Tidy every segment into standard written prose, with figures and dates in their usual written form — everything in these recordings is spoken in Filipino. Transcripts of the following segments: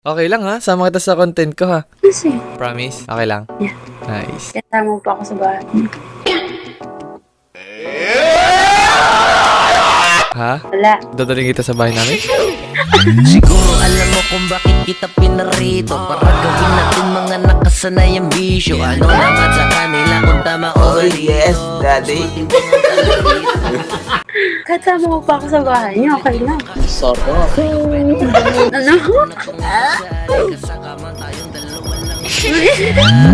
Okay lang ha? Sama kita sa content ko ha? Kasi, Promise? Okay lang? yeah. Nice. Kasama mo pa ako sa bahay. Ha? Wala. Dadaling kita sa bahay namin? Siguro alam mo kung bakit kita pinarito para gawin natin mga nakasanayang bisyo. Ano naman sa kanila kung tama o yes, daddy. Kasama mo pa ako sa bahay niyo, okay lang. Sarap. Ano?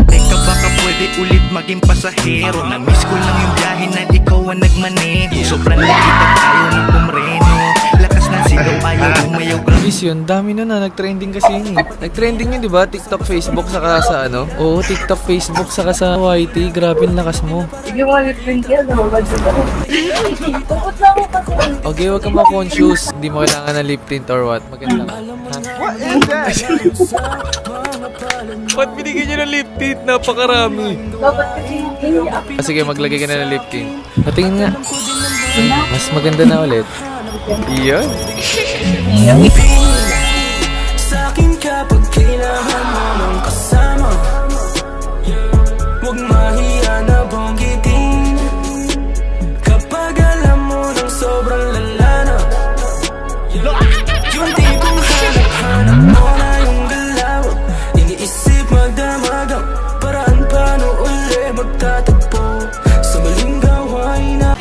Teka baka pwede ulit maging pasahero. Na-miss ko lang yung biyahe na ikaw ang nagmaneho. Sobrang nakita tayo ng pumreno. Lakas na sigaw ayaw umayaw. Bis yun, dami na nag-trending kasi yun eh. Nag-trending yun diba? TikTok, Facebook, saka sa ano? Oo, TikTok, Facebook, saka sa YT. Grabe ang lakas mo. Sige mo ulit rin kaya, namabad sa bahay. Tukot lang mo kasi. Okay, wag kang ma-conscious. Hindi mo kailangan ng lip tint or what. Maganda ka. What is that? Ba't binigyan nyo ng lip tint? Napakarami. Dapat kasi hindi. Sige, maglagay ka na ng lip tint. Patingin nga. Mas maganda na ulit. Iyon. Sa'kin kapag kailangan mo ng kasama, huwag mahiya na banggitin. Kapag alam mo ng sobrang lala na, yung tipong hanap-hanap mo na yung galaw. Iniisip magdamagang paraan paano uli magtatagpo sa maling gawain na.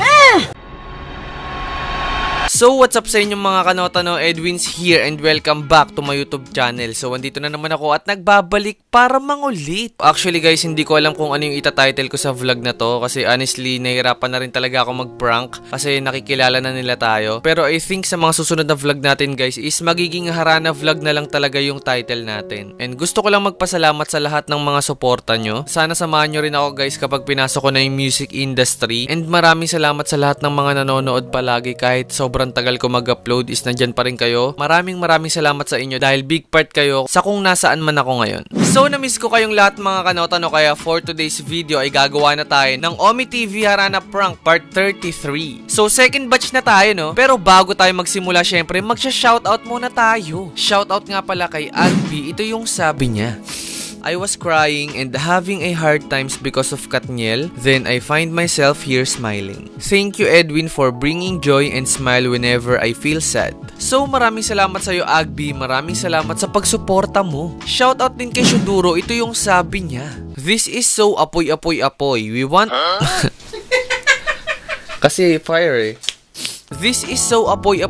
So, what's up sa inyong mga kanotano? Edwin's here and welcome back to my YouTube channel. So, andito na naman ako at nagbabalik para mangulit. Actually guys, hindi ko alam kung ano yung itatitle ko sa vlog na to kasi honestly, nahirapan na rin talaga ako mag-prank kasi nakikilala na nila tayo. Pero I think sa mga susunod na vlog natin guys is magiging harana vlog na lang talaga yung title natin. And gusto ko lang magpasalamat sa lahat ng mga suporta nyo. Sana samahan nyo rin ako guys kapag pinasok ko na yung music industry. And maraming salamat sa lahat ng mga nanonood palagi kahit sobrang tagal ko mag-upload is nandyan pa rin kayo. Maraming salamat sa inyo dahil big part kayo sa kung nasaan man ako ngayon. So, na-miss ko kayong lahat mga kanotano kaya for today's video ay gagawa na tayo ng Omi TV Harana Prank Part 33. So, second batch na tayo no? Pero bago tayo magsimula syempre, magsha-shoutout muna tayo. Shoutout nga pala kay Albi. Ito yung sabi niya. I was crying and having a hard times because of Katniel. Then I find myself here smiling. Thank you Edwin for bringing joy and smile whenever I feel sad. So maraming salamat sa iyo Agbi. Maraming salamat sa pagsuporta mo. Shoutout din kay Shuduro. Ito yung sabi niya. This is so apoy. We want... Kasi fire eh. This is so apoy.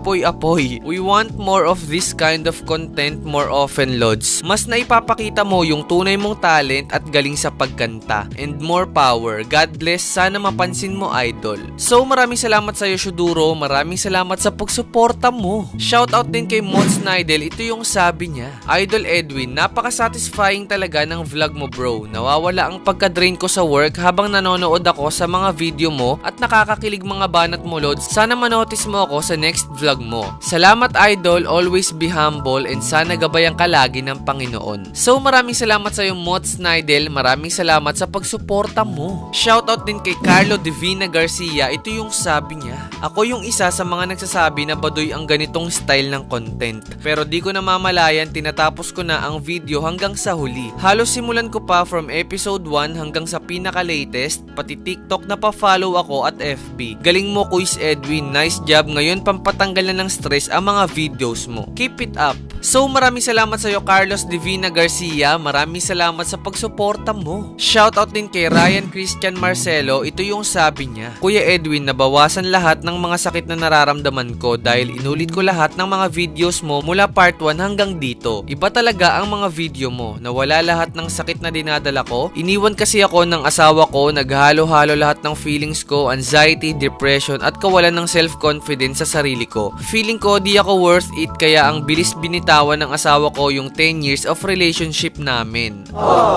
We want more of this kind of content more often, Lods. Mas naipapakita mo yung tunay mong talent at galing sa pagkanta. And more power. God bless. Sana mapansin mo, idol. So, maraming salamat sa iyo, Shuduro. Maraming salamat sa pagsuporta mo. Shoutout din kay Mods Nidel. Ito yung sabi niya. Idol Edwin, napaka-satisfying talaga ng vlog mo, bro. Nawawala ang pagka-drain ko sa work habang nanonood ako sa mga video mo at nakakakilig mga banat mo, Lods. Sana manotice mo ako sa next vlog mo. Salamat idol, always be humble and sana gabayan ka lagi ng Panginoon. So maraming salamat sa iyo Mods Nidel, maraming salamat sa pagsuporta mo. Shoutout din kay Carlo Divina Garcia, ito yung sabi niya. Ako yung isa sa mga nagsasabi na baduy ang ganitong style ng content. Pero di ko namamalayan, tinatapos ko na ang video hanggang sa huli. Halos simulan ko pa from episode 1 hanggang sa pinaka-latest, pati TikTok na pa-follow ako at FB. Galing mo Kuis Edwin, nice job. Ngayon pampatanggal na ng stress ang mga videos mo. Keep it up. So maraming salamat sa iyo Carlos Divina Garcia. Maraming salamat sa pagsuporta mo. Shoutout din kay Ryan Christian Marcelo. Ito yung sabi niya. Kuya Edwin, nabawasan lahat ng mga sakit na nararamdaman ko dahil inulit ko lahat ng mga videos mo mula part 1 hanggang dito. Iba talaga ang mga video mo. Nawala lahat ng sakit na dinadala ko. Iniwan kasi ako ng asawa ko. Naghalo-halo lahat ng feelings ko, anxiety, depression at kawalan ng self-confidence sa sarili ko. Feeling ko di ako worth it kaya ang bilis binitawan ng asawa ko yung 10 years of relationship namin.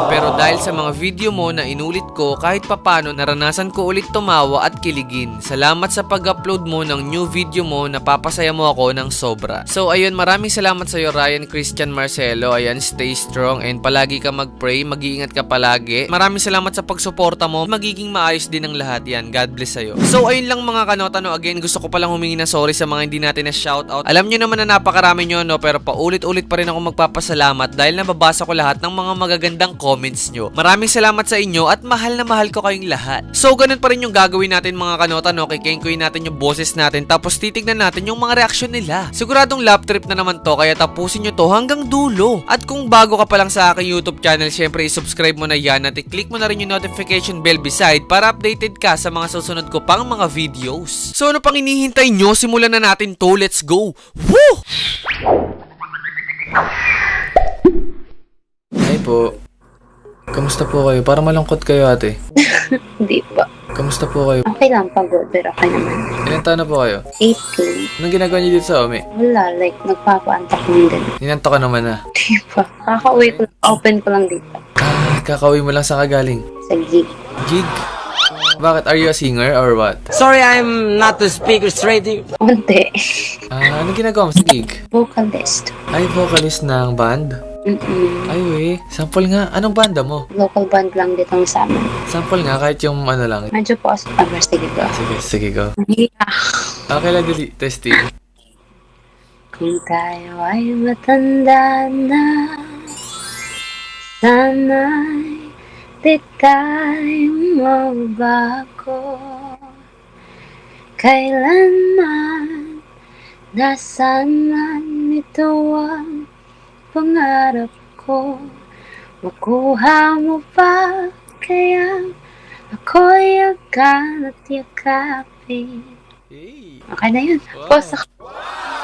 Pero dahil sa mga video mo na inulit ko kahit papano naranasan ko ulit tumawa at kiligin. Salamat sa pag-upload mo ng new video mo, napapasaya mo ako ng sobra. So ayun, maraming salamat sa iyo Ryan Christian Marcelo. Ayan, stay strong and palagi ka mag-pray, mag-iingat ka palagi. Maraming salamat sa pagsuporta mo. Magiging maayos din ang lahat yan. God bless sa iyo. So ayun lang mga kanotano, again gusto ko palang humingi na sorry sa mga hindi natin na shoutout. Alam nyo naman na napakarami nyo no, pero paulit-ulit pa rin ako magpapasalamat dahil nababasa ko lahat ng mga magagandang comments nyo. Maraming salamat sa inyo at mahal na mahal ko kayong lahat. So, ganun pa rin yung gagawin natin mga kanota, no? Kikengkuin natin yung boses natin tapos titignan natin yung mga reaksyon nila. Siguradong lap trip na naman to, kaya tapusin nyo to hanggang dulo. At kung bago ka pa lang sa aking YouTube channel, syempre i-subscribe mo na yan at i-click mo na rin yung notification bell beside para updated ka sa mga susunod ko pang mga videos. So ano pang hinihintay nyo? Simulan na natin to. Let's go! Woo! Hi po. Kamusta po kayo? Parang malungkot kayo ate. Hindi pa. Kamusta po kayo? Okay lang, pagod, pero okay naman. Ilan taon na po kayo? 18. Anong ginagawa niyo dito sa Ome? Wala, like, nagpapaantak lang din. Ninanto ka naman na. Di ba? Kakauwi ko, open ko lang dito. Kakauwi mo lang sa kagaling. Sa gig. Gig? Bakit? Are you a singer or what? Sorry, I'm not the speaker straight. Unti. Anong ginagawa mo sa gig? Vocalist. Ay, vocalist ng band? Ay, we. Sample nga. Anong banda mo? Local band lang dito sa amin. Sample nga, kahit yung ano lang. Medyo po as sige ko. Sige, go. Yeah. Okay lang, dali. Testing. Kung tayo ay matanda na, sana'y di tayo magbago. Kailanman, nasaan man ito ang pangarap ko. Makuha mo pa kaya ako'y akan at yakapin. Okay na yun. Pause ako.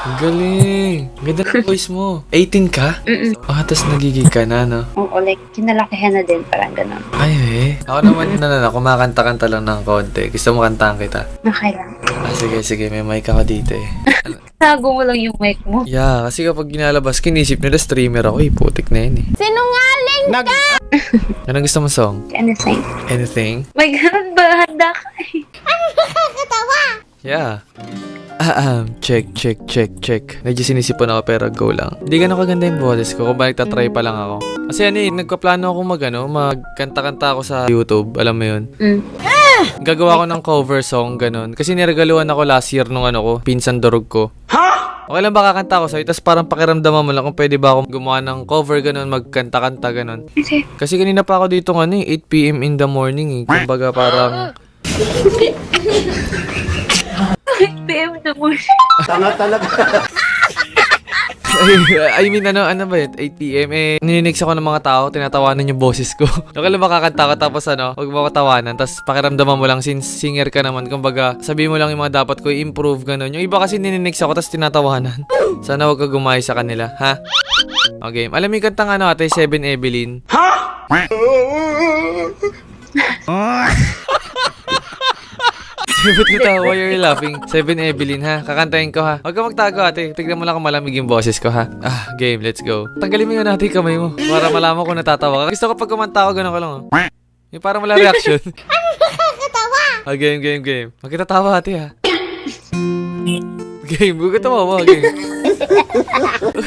Ang galing. Ganda ng voice mo. 18 ka? Tapos nagigig ka na, no? Oo, like, kinalakihan na din, parang gano'n. Ay, eh. Ako naman, kumakanta-kanta lang ng konti. Gusto mo kantahan kita? Okay lang. Sige. May mic ako dito eh. Tago mo lang yung mic mo. Yeah, kasi kapag ginalabas, kinisip nila streamer ako eh. Putik na yun eh. Sinungaling ka! Anong gusto mong song? Anything. Anything? My God, ba? Handa ka eh. Yeah. Check. Medyo sinisipan ako pero go lang. Hindi ganun kaganda yung boses ko kung ba nagtatry pa lang ako. Kasi nagpaplano ako magkanta-kanta ako sa YouTube. Alam mo yun? Gagawa ko ng cover song, ganun. Kasi niregaluhan ako last year nung pinsan durog ko. Okay lang ba kakanta ako sa'yo? Tapos parang pakiramdaman mo lang kung pwede ba ako gumawa ng cover, ganun, magkanta-kanta, ganun. Okay. Kasi kanina pa ako dito 8 PM in the morning eh. Kumbaga parang... 8 PM na mo. I mean, ano ba yun? 8 PM nininex ako ng mga tao, tinatawanan yung boses ko. Okay lang makakanta ko, tapos huwag mo katawanan, tapos pakiramdaman mo lang, since singer ka naman, kumbaga, sabihin mo lang yung mga dapat ko i-improve, ganun. Yung iba kasi nininex ako, tapos tinatawanan. Sana huwag ka gumaya sa kanila, ha? Okay, alam mo yung kantang ate, 7 Evelyn? Ha? Ba't kita? Why are you laughing? 7 Evelyn, ha? Kakantahin ko, ha? Huwag ka magtago, ate. Tignan mo lang kung malamig yung boses ko, ha? Game. Let's go. Tanggalin mo yun natin yung kamay mo para malaman kung natatawa ka. Gusto ko pag kumanta ko, gano'n ko lang, ha? Yung parang wala reaction. Game. Huwag kita tawa, ate, ha? Game. Huwag kita tawa, game.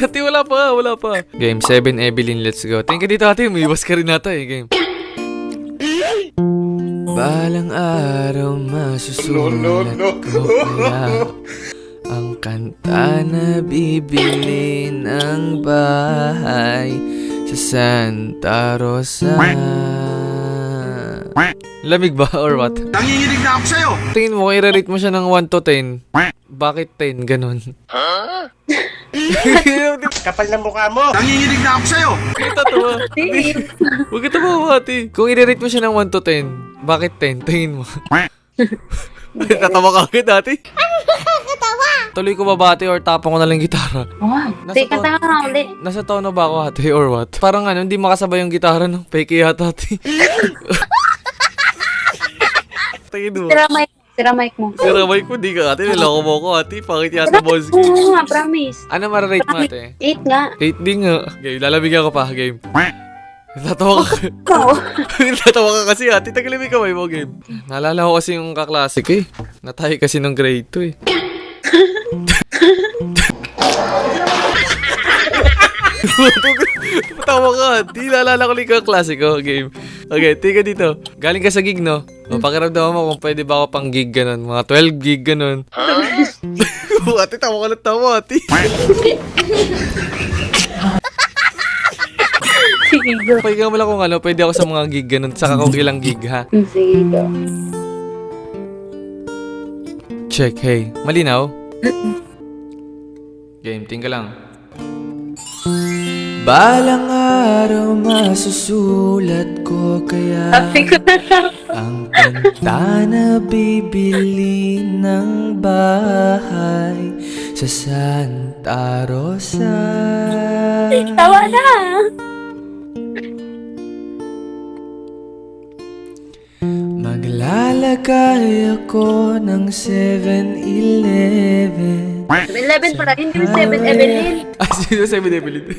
Ate, wala pa. Game. 7 Evelyn, let's go. Tingin ka dito, ate. Umiwas ka rin nata, eh. Game. Balang araw masusulat ko kaya ang kanta na bibili ng bahay sa Santa Rosa. Lamig ba or what? Nanginginig na ako sa'yo! Tingin mo, i-rate mo siya ng 1 to 10. Bakit 10? Ganon. Kapal na mukha mo! Nanginginig na ako sa'yo! Huwag ka tawa, ate. Kung i-rate mo siya ng 1 to 10, bakit 10? Tingin mo. Tatawa ka agad, ate. Tuloy ko ba ate or tapon ko na lang yung gitara? Wow. Teka, kanta ka nga ulit. Nasa tono ba ako ate or what? Parang hindi makasabay yung gitara no? Fake yata ate. Tingin mo. Sira mic mo. Sira mic mo, di ka ate. Niloko mo ko ate. Pangit yata boss. Oo nga, promise. Ano mararate mo ate? 8 nga. 8 din nga. Game, lalabigyan ko pa. Game. Tatawa ka. Oo. Tatawa ka kasi ate. Tagalin mo yung kamay mo, game. Naalala ko kasi yung kaklase ko eh. Natay kasi nung grade 2 eh. Tawa ka. Di naalala ko lang yung kaklase ko. Game. Okay, tika dito. Galing ka sa gig, no? O, pakiramdaman mo kung pwede ba ako pang gig ganun. Mga 12 gig ganun. Ate, tawa ka lang tawa, ate. Sige, go. Pakinggan mo lang kung ano, pwede ako sa mga gig ganun, saka kung ilang gig ha. Sige, go. Check, hey. Malinaw? Game, tingka lang. Balang araw masusulat ko kaya Sabi ko na lang. ang kanta na bibili ng bahay sa Santa Rosa. Tawa na. Maglalagay ako ng 7-Eleven. 11 para hindi 7 Evelyn. Ah, sino 7-Eleven?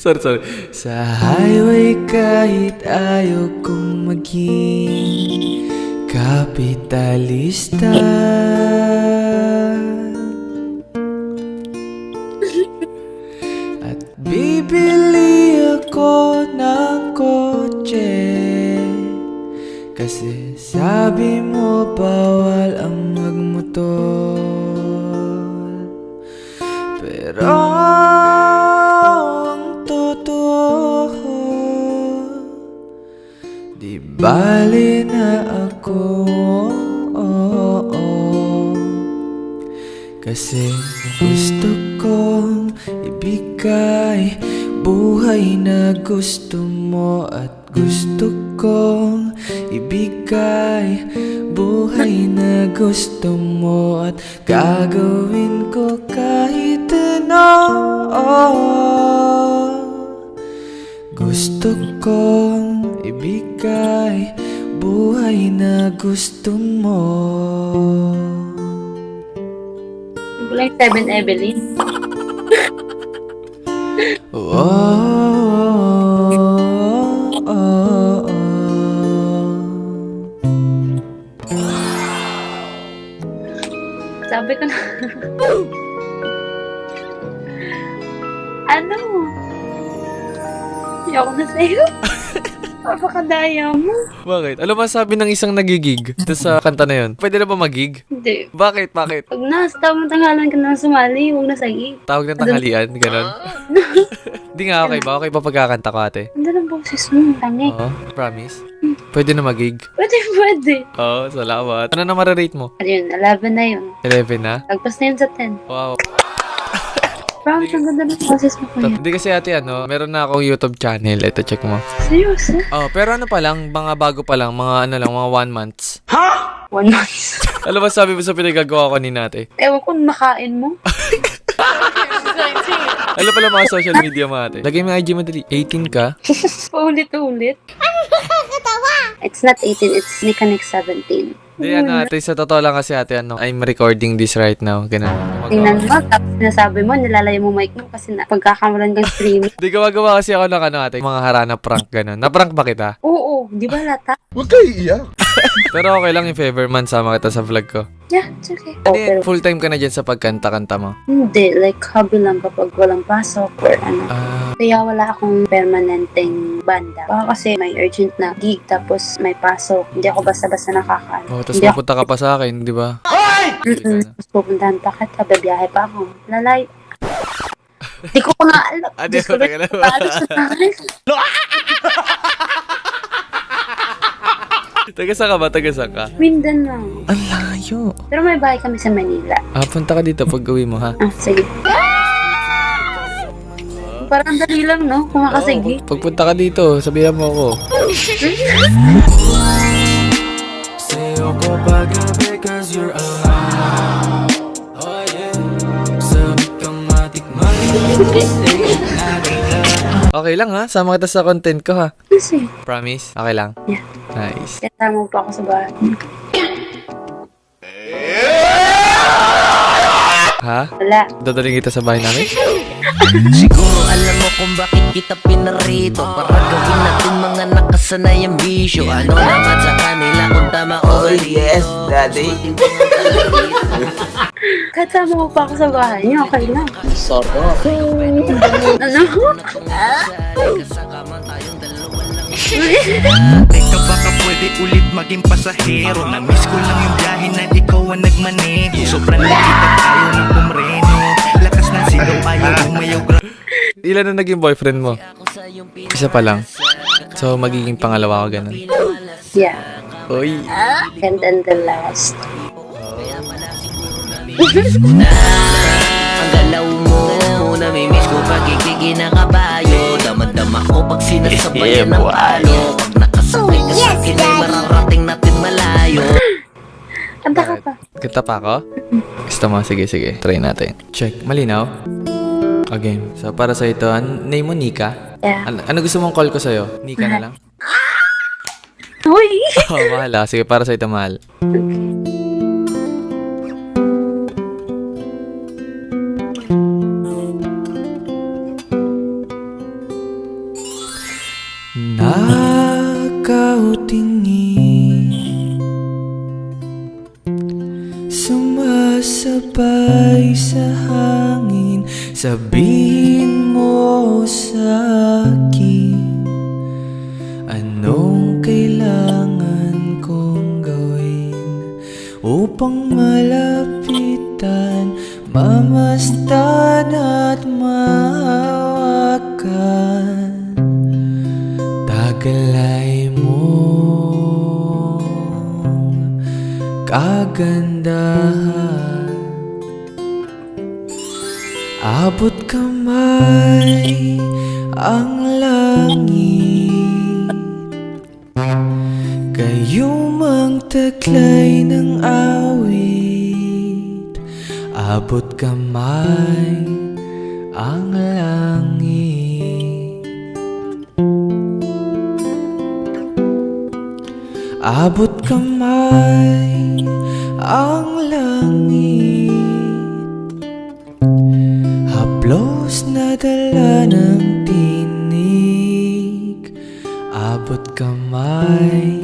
sorry. Sa highway kahit ayaw kong maging kapitalista. At bibili ako ng kotse kasi sabi mo bawal ang magmotor. Pero ang totoo, di bali na ako. Kasi gusto kong ibigay buhay na gusto mo at gusto kong ibigay buhay na gusto mo at gagawin ko kahit ano. Gusto kong ibigay buhay na gusto mo. Wala yung 7 Evelyn. Sabi ko na. Ano? Ayoko na sa'yo. Napakadaya mo. Bakit? Ano masabi ng isang nagigig sa kanta na yun? Pwede na ba magig? Hindi. Bakit? Pag nasa tamang tanghalan ka na sumali, huwag na sa'yo. Tawag ng tanghalian, ganon. Di nga okay ba? Okay pa pagkakanta ko ate? Ang ang boses mo, tangi. Oo, promise. Pwede na magig. Pwede. Oo, salamat. Ano na mararate mo? Ano yun, 11 na yun. 11 na? Lagpas na yun sa 10. Wow. Promise, ang ganda ng boses mo kuya. Hindi kasi ate meron na akong YouTube channel. Ito, check mo. Seryoso? Oh, pero ano pa lang, mga bago pa lang, mga ano lang, mga 1 months. 1 month. Alam ba sabi mo sa pinagagawa ko ni nate? Ewan ko, makain mo. Alam pala mga social media mo ate. Lagay mo IG mo dali. 18 ka? Paulit-ulit. It's not 18, it's Nicanik 17. Hindi ate, sa totoo lang kasi ate, I'm recording this right now. Ganun. Tingnan mo, tapos sinasabi mo, nilalayo mo mic mo kasi na pagkakamulan kang stream. Di gumagawa kasi ako ng ate, mga harana prank ganun. Na-prank ba kita? Oo, di ba lata? Pero okay lang if ever man sama kita sa vlog ko. Yeah, it's okay. Hindi, full time ka na dyan sa pagkanta-kanta mo. Hindi, like hobby lang kapag walang pasok or ano. Kaya wala akong permanenteng banda. Baka kasi may urgent na gig tapos may pasok. Hindi ako basta-basta nakakaano. Oh, tapos mapunta ka pa sa akin, di ba? Tapos pupuntahan pa kita, babiyahe pa ako. Lalay. Di ko pa nga alam. Di ko na alam. Paalis na akin. Taga-saan ka ba? Taga-saan ka? Mindanao. Ang layo. Pero may bahay kami sa Manila. Punta ka dito pag uwi mo, ha? Sige. Parang dali lang, no? Kumakasigi. Pagpunta ka dito, sabihan mo ako. Sa'yo ko pag-gabi cause you're alive. Oh yeah. Sabi kang matikman. Okay lang, ha? Sama kita sa content ko, ha? Kasi, Promise? Okay lang? Yeah. Nice. kasama mo pa ako sa bahay. Ha? Wala. Dadaling kita sa bahay namin? Siguro alam mo kung bakit kita pinarito para gawin natin mga nakasanayang bisyo. Ano naman sa kanila kung tama o yes, daddy. Kasama mo pa ako sa bahay niyo, okay lang. Ano? Teka baka pwede ulit maging pasahero. Na-miss ko lang yung biyahe na ikaw ang nagmaneho. Sobrang nakita tayo ng pumreno. Lakas ng sigaw ayaw umayaw. Ilan na naging boyfriend mo? Isa pa lang. So, magiging pangalawa ko ganun. Yeah. Uy. And then the last. Ang galaw mo, namimiss ko pag ikikinakabayo. Damad-dama ko pag sinasabayan ng palo. Pag nakasabay ka sa akin ay mararating natin malayo. Kanta ka pa. Kanta pa ako? Gusto mo? Sige, sige. Try natin. Check. Malinaw? Okay. So, para sa ito, name mo Nika? Yeah. Ano gusto mong call ko sa'yo? Nika na lang? Uy! Oh, mahal ah. Sige, para sa ito, mahal. Nakautingin, sumasabay sa hangin. Sabihin mo sa akin, anong kailangan kong gawin upang malapitan, mamastan at mahawakan. Tagalay mo kagandahan, abot kamay ang langit, kayumang taglay ng awit. Abot kamay ang langit. Abot kamay ang langit, haplos na dala ng tinig. Abot kamay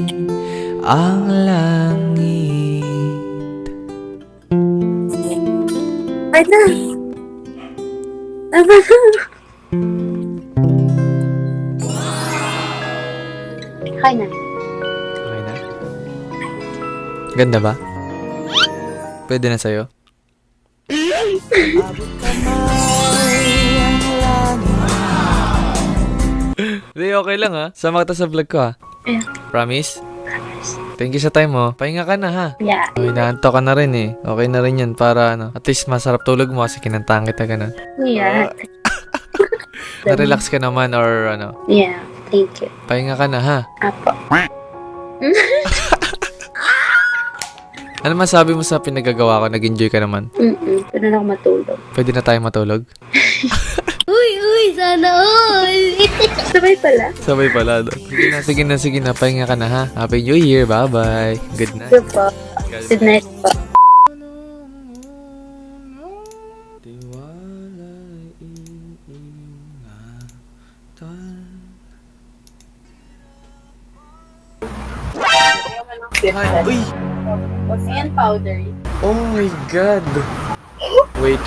ang langit. Ay na! Tama na! Okay na. Okay na? Ganda ba? Pwede na sa'yo? Hindi, okay lang ha. Sama kita sa vlog ko ha. Yeah. Promise? Thank you sa time mo. Pahinga ka na ha. Yeah. Uy, naanto ka na rin eh. Okay na rin yan para at least masarap tulog mo kasi kinantahan kita ganun. Yeah. Na-relax ka naman or Yeah. Thank you. pahinga ka na ha. Apo. Ano masabi mo sa pinagagawa ko? Nag-enjoy ka naman? Pwede na ako matulog. Pwede na tayo matulog? Uy, sana all! Sabay pala. Sabay pala. No? Sige na. Pahinga ka na ha. Happy New Year. Bye-bye. Good night. Good po. Good night po. Uy! And powder. Oh my God! Wait.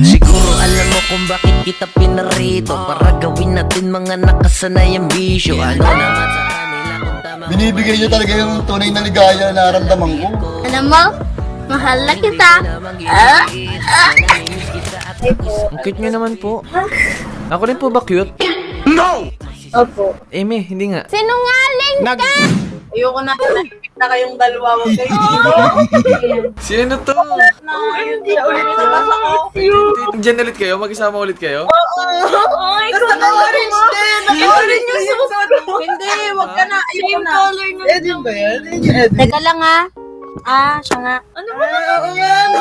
Siguro alam mo kung bakit kita pinarito, para gawin natin mga nakasanayang bisyo. Ano naman sa kanila kung tama. Binibigay niyo talaga yung tunay na ligaya na naramdaman ko. Alam mo, mahal na kita. Ang cute nyo naman po. Ako rin po ba cute? Opo. Eme, hindi nga. Sinungaling ka! Ayoko na na kayong dalawa. Huwag kayo Sino to? hindi na ulit nabasa ko. Diyan ulit kayo? Mag-isama ulit kayo? Ay, gusto ko orange din. Orange yung susunod. Hindi, wag ka na. Ayoko na. Color na. Edin ba yan? Teka lang siya nga. Ano ba na? Oo nga, no.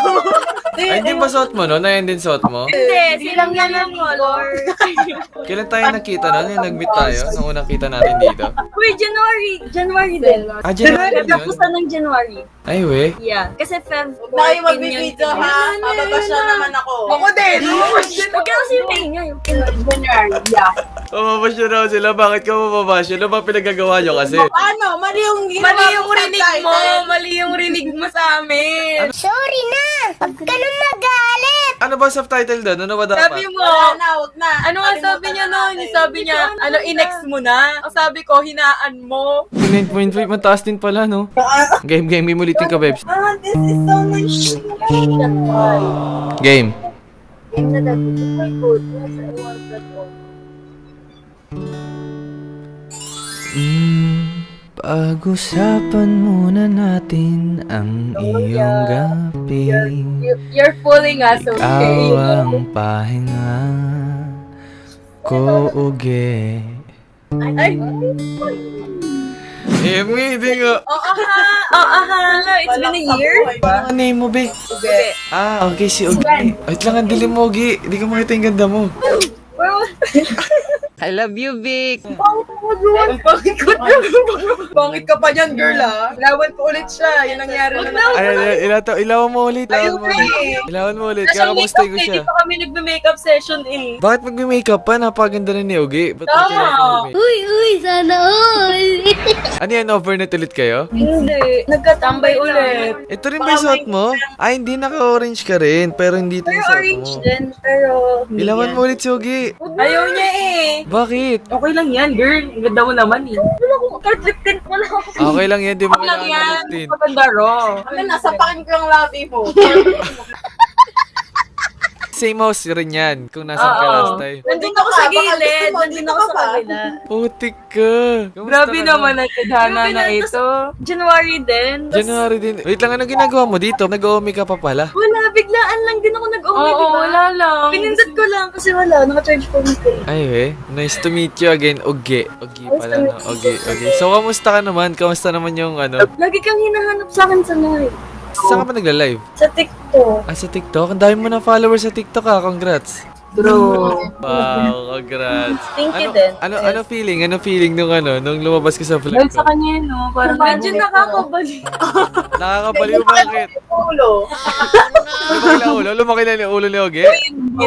Ay, hindi ba suot mo no? Ayan din suot mo? Hindi, silang yan ang color. Kailan tayo nakita no? Yung nag-meet tayo? Nung unang kita natin dito? Uy, January din. January din yun? Tapusan ng January. Ay, we. Yeah. Kasi Feb 14 na kayo magbibideo ha. Mababasya naman ako. Ako din. Huwag ka kasi yung tingin yung January. Yeah. Mababasya raw sila. Bakit ka mababasya? Ano ba pinagagawa nyo kasi? Paano? Mali yung rinig mo. Mali yung rinig mo sa amin. Sorry na! Huwag ka nang magalit! Ano ba subtitle doon? Ano ba dapat? Sabi mo, wag na. Ano nga sabi niya noon? Sabi niya, inex mo na. Ang sabi ko, hinaan mo. 9.5, mataas din pala, no? Game, imulitin ka, Bebs. This is so nice. Game. Game na dapat. Oh my God. Pag-usapan muna natin ang iyong gabi. You're fooling us, okay? Ikaw ang pahinga ko, ugi. Meeting ko. It's been a year. Ano name mo, be? Okay. Okay, si Ugi. Wait lang, ang dilim mo, Ugi. Hindi ka makita yung ganda mo. I love you, Vic. Pangit ka pa dyan, girl, ah. Ilawan ko ulit siya. Yan nangyari na. Ilawan mo ulit. Ilawan mo ulit. Kaya kamusta ko siya. Hindi pa kami nagme-makeup session, eh. Bakit magme-makeup pa? Napaganda na ni Ugi. Tama. Uy, sana all. Ano yan, overnight ulit kayo? Hindi. Nagkatambay ulit. Ito rin ba yung suot mo? Ay, hindi naka-orange ka rin. Pero hindi ito yung suot Orange mo. din, pero... Ilawan mo ulit si Ugi. Ayaw niya, eh. Bakit? Okay lang yan, girl. Ang ganda mo naman, eh. Wala akong card lip tint. Wala akong... Okay lang yan. Di mo lang kailangan yan. ng lip Maganda, raw. Ano, nasa pakin ko yung labi mo. Same house rin yan. Kung nasan ka last time. Nandun ako sa gilid. Nandun ako sa kabila. Putik ka. Kamusta Grabe ka naman ang tadhana na ito. January din. January din. Wait lang, ano ginagawa mo dito? Nag-oomi ka pa pala. Wala, biglaan lang din ako nag-uwi, diba? Wala lang. Pinindot ko lang kasi wala. Naka-charge phone ko. Ay, nice to meet you again, Ugi. Ugi pala, no? Ugi. So, kamusta ka naman? Kamusta naman yung ano? Lagi kang hinahanap sa akin sa live. Saan ka ba nagla-live? Sa TikTok. Sa TikTok? Ang dami mo na followers sa TikTok, ha? Congrats. Bro. Wow, congrats. Thank you din. Ano feeling? Ano feeling nung lumabas ka sa vlog Dahil sa ko? kanya, no? Parang imagine nakakabalik. Nakakabaliw, bakit? Ulo. Lumaki lang ulo? Lumaki lang yung ulo ni Ugi? Hindi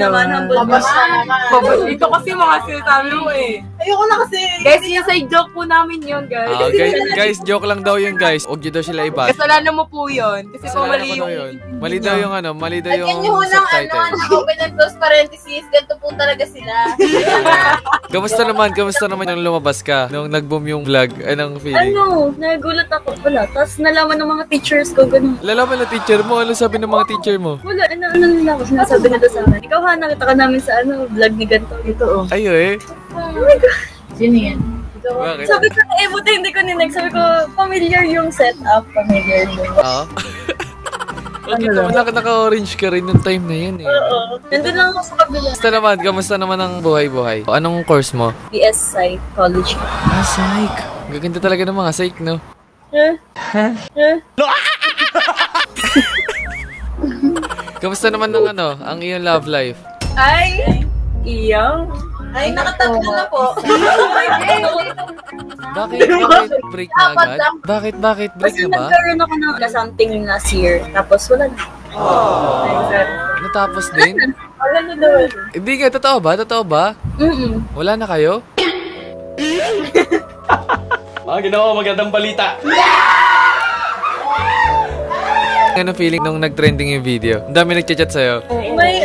naman. Mabas naman. Ito kasi mga sinasabi mo, eh. Ayoko na kasi. Guys, yung side joke po namin yun, guys. Guys, joke lang daw yun, guys. Huwag nyo daw sila iba. Kasalanan mo po yun. Kasi po Kasalanan mali ko daw yung... yun. Mali daw yung mali daw yung Lagyan niyo ho ng subtitle. open and close parentheses. Ganito po talaga sila. Kamusta naman yung lumabas ka nung nag-boom yung vlog? Anong feeling? Nagulat ako. Wala. Tapos nalaman ng mga teachers ko, ganun. Lalaman na teacher mo, ano sabi ng mga teacher mo? Wala, ano nila ako, sinasabi nila sa akin. Ikaw ha, nakita ka namin sa vlog ni ganito. Ito, oh. Ayo eh. Oh my God. Sino yan? Bakit? Sabi ko, buti hindi ko ninig. Sabi ko, familiar yung setup. Familiar yung... Oo. Okay naman, naka-orange ka rin nung time na yun eh. Oo. Nandun lang ako sa kabila. Kamusta naman ang buhay-buhay? Anong course mo? BS Psychology. Psych. Gaganda talaga ng mga psych, no? Kamusta naman ang iyong love life? Ay, iyang. Ay, nakatatlo na po. Bakit break na agad? Bakit break Kasi na ba? nagkaroon ako ng something last year. Tapos wala na. Natapos din? Wala na daw. Hindi nga, totoo ba? Wala na kayo? Ginawa magandang balita. Ano feeling nung nag-trending yung video? Ang dami nagchat-chat sa'yo. May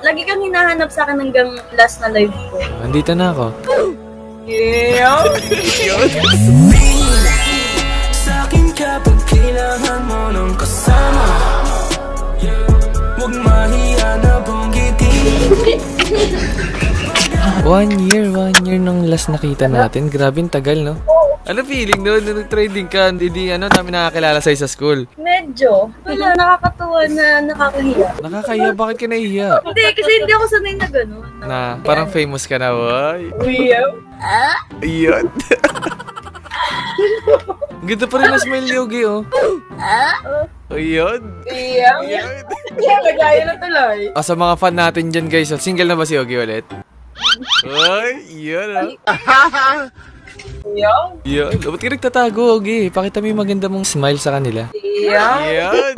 lagi kang hinahanap sa akin hanggang last na live ko. Andito na ako. Yeah. Sa'kin kapag kailangan mo ng kasama, huwag mahiya na banggitin. 1 year nung last nakita natin. Grabe, tagal, no? Ano feeling nung nag-trending ka? Hindi namin nakakilala sa'yo sa school. Medyo. Wala, nakakatuwa na nakakahiya. Nakakahiya, bakit ka nahihiya? Hindi, kasi hindi ako sanay na gano'n. Na, parang famous ka na, boy. Ayun. Ganda pa rin ang smile ni Yogi, oh. Ayun. Iyang. Nagaya na tuloy. Sa mga fan natin dyan, guys, single na ba si Yogi ulit? Ay, yun, ah. Iyang. Yun. Ba't ka nagtatago, Yogi? Pakita mo yung maganda mong smile sa kanila. Iyang. Yun.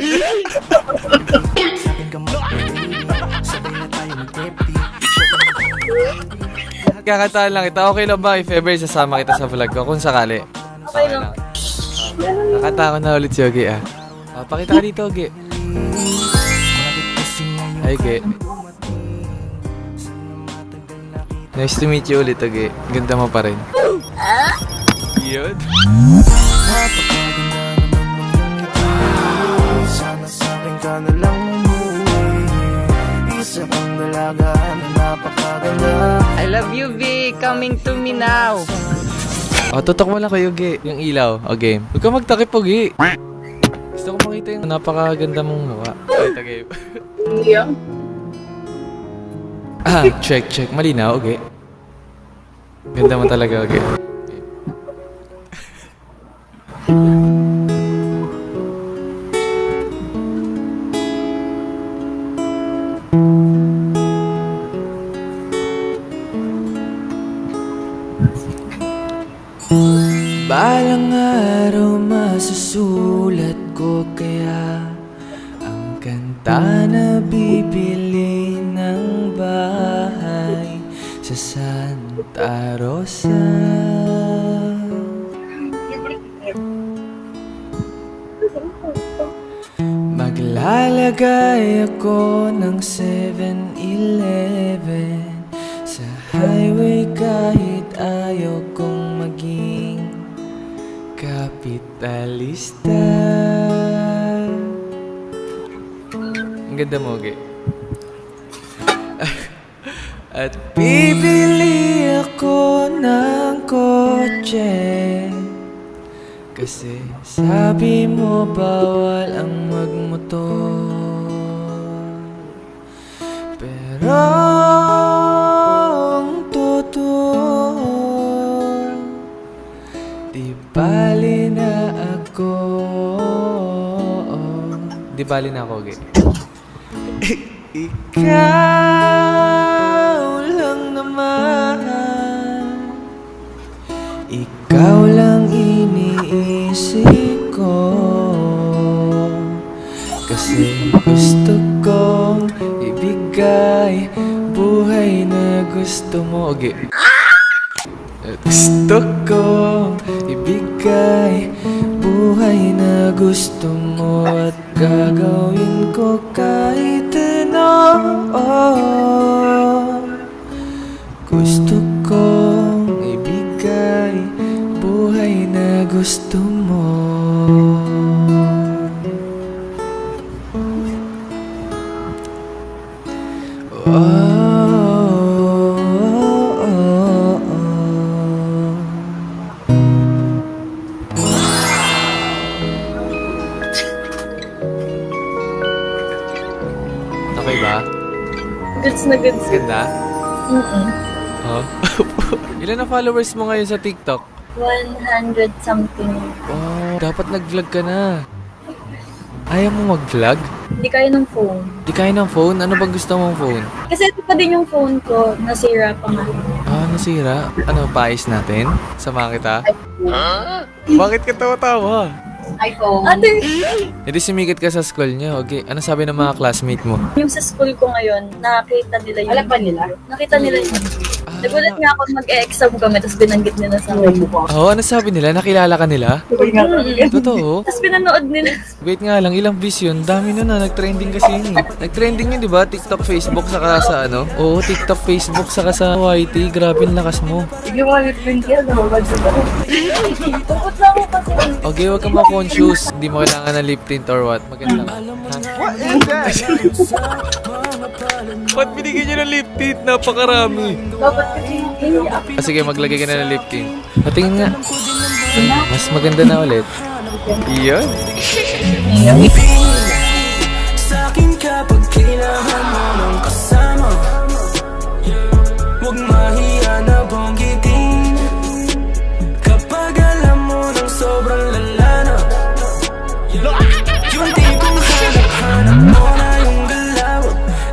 Kakataan lang kita. Okay lang ba if ever sasama kita sa vlog ko? Kung sakali. Okay lang. Nakata ko na ulit si Yogi, ah. Pakita ka dito, Yogi. Hi, Ge. Nice to meet you ulit, Ge. Ganda mo pa rin. Yun. Sana sa'kin ka na lang umuwi. Isa kang dalaga na napakaganda. I love you, V. Coming to me now. O, tutok mo lang kayo, Ge. Yung ilaw. O, game. Huwag ka magtakip po, Ge. Gusto ko makita yung napakaganda mong mukha. Wait, game. Hindi ah. Check. Malinaw, Ge. Ganda mo talaga, Ge. Balang araw masusulat ko kaya ang kanta na bibili ng bahay sa Santa Rosa. Maglalagay ako ng 7-Eleven sa highway kahit ayaw kong maging kapitalista. Ang ganda mo, Ge. At bibili ako ng kotse kasi sabi mo bawal ang magmotor. Pero ang totoo, di bali na ako. Di bali na ako, Ge. Ikaw lang naman, ikaw lang iniisip ko. Kasi gusto kong ibigay buhay na gusto mo. Okay. Gusto kong ibigay buhay na gusto mo at gagawin ko kahit ano. Gusto kong ibigay buhay na gusto mo. Okay ba? Goods na goods. Ganda? Mm-mm. Oh. Ilan na followers mo ngayon sa TikTok? 100 something. Oh, dapat nag-vlog ka na. Ayaw mo mag-vlog? Hindi kaya ng phone. Di kaya ng phone? Ano bang gusto mong phone? Kasi ito pa din yung phone ko. Nasira pa nga. Ah, nasira? Ano, paayos natin? Sama kita? Bakit ka tawa-tawa? iPhone. Ate! Hindi sumikat ka sa school niya. Okay, ano sabi ng mga classmate mo? Yung sa school ko ngayon, nakita nila yung Alam ba nila? Nakita nila yung nagulat nga ako mag-e-exam kami, tapos binanggit nila sa akin. Oo, ano sabi nila? Nakilala ka nila? Totoo? Tapos pinanood nila. Wait nga lang, ilang views yun? Dami nun na, nag-trending kasi yun eh. Nag-trending yun, di ba? TikTok, Facebook, saka sa ano? Oo, TikTok, Facebook, saka sa YT. Grabe, ang lakas mo. Yung mga trend yan, namabad sa baro. Tungkot lang ako kasi. Okay, wag ka ma-conscious. Hindi mo kailangan ng lip tint or what. Maganda lang. What is that? Ba't binigyan niyo ng lip tint? Napakarami. Dapat kasi Sige, maglagay ka na ng lip tint. Patingin nga. Mas maganda na ulit. Iyon. Sa'kin kapag kailangan mo ng kasama, huwag mahiya na banggitin. Kapag alam mo ng sobrang lala na, yung tipong hanap-hanap mo na yung galaw,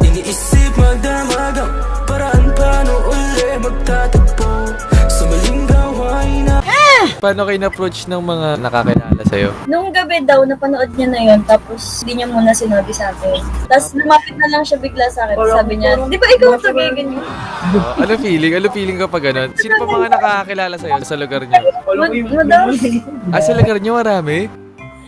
iniisip magdamagang paraan paano uli magtatagpo sa maling gawain na. Paano kayo na-approach ng mga nakakilala sa'yo? nung gabi daw, napanood niya na yun, tapos hindi niya muna sinabi sa akin. Tapos lumapit na lang siya bigla sa akin. Sabi niya, di ba ikaw ito ganyan? Ano feeling? Ano feeling ka pag ganun? Sino pa mga nakakakilala sa'yo sa lugar niyo? Madami. Ah, sa lugar niyo marami?